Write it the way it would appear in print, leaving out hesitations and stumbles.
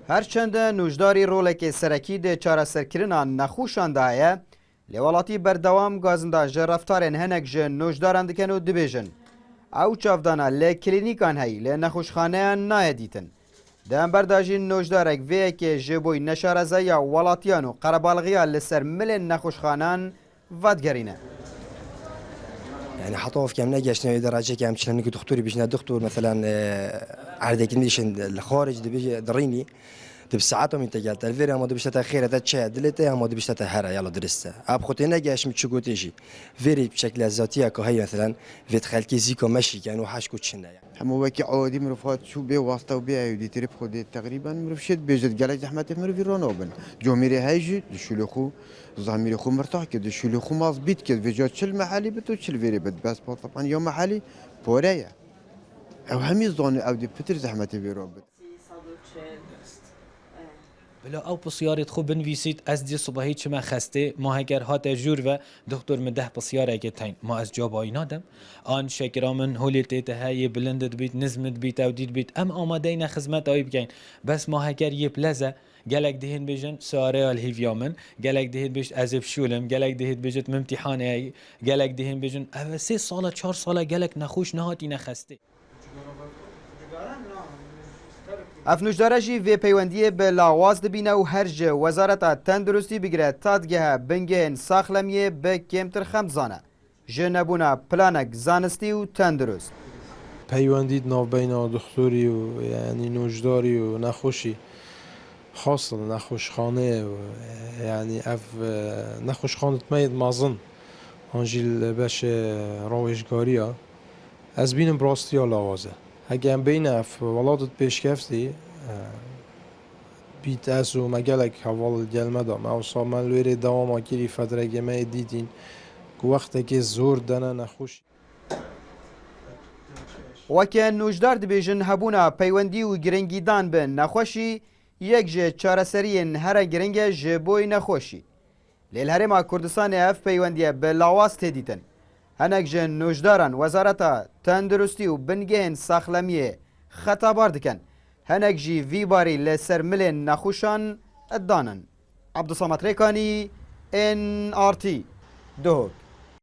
هرچند نوجداری رولک سرکی ده چارەسەرکردنا نەخۆشان داهەیە لە وڵاتی بەردەوام گازندا ژە ڕەفتارێن هەنێک ژە نۆژداران دکەن و دبێژن ئەو چاودانە لە کلینیکان هەی لە نەخۆشخانەیان نایە دیتن دەمبەرداژین نۆژدارێک vêyekê ji بۆی neşarezeya welatiyan û qerebalxiya li ser milên nexweşxanan vedgerîne. يعني حطوه في كم نجاش درجة كم شلون نقول دكتوري بيجنا دكتور مثلا عندك نيشن الخارج دبي دريني دب ساعات من تجات الفيرا ما دبشت خير هذا شيء دلته ما دبشت هرا يلا درسته أب خطي نجاش متشقوتيجي فيري بشكل ذاتية كهي مثلا في تخلكي زيكو مشي كانوا حاش كوتشنا يعني هم وكي عادي مرفات شو بي واسطة وبي عيودي تري بخدي تقريبا مرفشت بيجت جالك زحمة مرفي رونوبن جوميري هايجي دشلوخو زميري خو مرتاح كده دشلوخو ماز بيت كده في جات شل محلي بتو شل فيري بت بس طبعا يوم محلي بوريا او همي زون او دي بتر زحمة في روبت بلا او بسیارت خوب بنویسید از دی صبحی چما خسته ما اگر هات جور و دکتر من ده بسیار اگه تاین ما از جا باینادم آن شکرامن هولیت تهیه بلندت بیت نزمت بیت او دید بیت ام آماده نه خدمت آیب گین بس ما اگر یه پلزه گلک دهن بجن ساره الهیویامن گلک دهن بجت ازب شولم گلک دهن بجت ممتحانه گلک دهن بجن او 3 سال 4 سال گلک نخوش نهاتی نخسته افنوشداره جی وی پیوندیه به لاواز دبینه و هرج وزارت تندرستی بگیره تادگه بنگهن ساخلمیه به کمتر خمزانه جنبونا پلانک زانستی و تندرست پیوندید ناو بین دکتری و یعنی نوجداری و نخوشی خاصة نخوشخانه و یعنی اف نخوشخانه تمید مازن هنجیل باش روشگاریا از بینم براستی لاوازه اگه بین اف ولادت پیش کفتی بیت از و مگلک حوال گلمه دام او سامن لویر دوام آگیری فدرگه ما دیدین که وقتی که زور دنه نخوش وەکە نوژدار دبێژن هەبوونا پەیوەندی و گرنگیدان بن نەخۆشی یەک ژێ چارەسەریên هەرە گرنگە ji بۆی نەخۆشی لێل هەرێما کوردستانê ev پەیوەندیە بە لاواز تێدیتن هەنێک ji نوژداران وەزارەتا تەندروستی و بنگهên ساخلەمیê xetabar dikin هەنێک jî vî barî li ser milên nexweşan danin. Abdusamet Rêkanî NRT Duhok.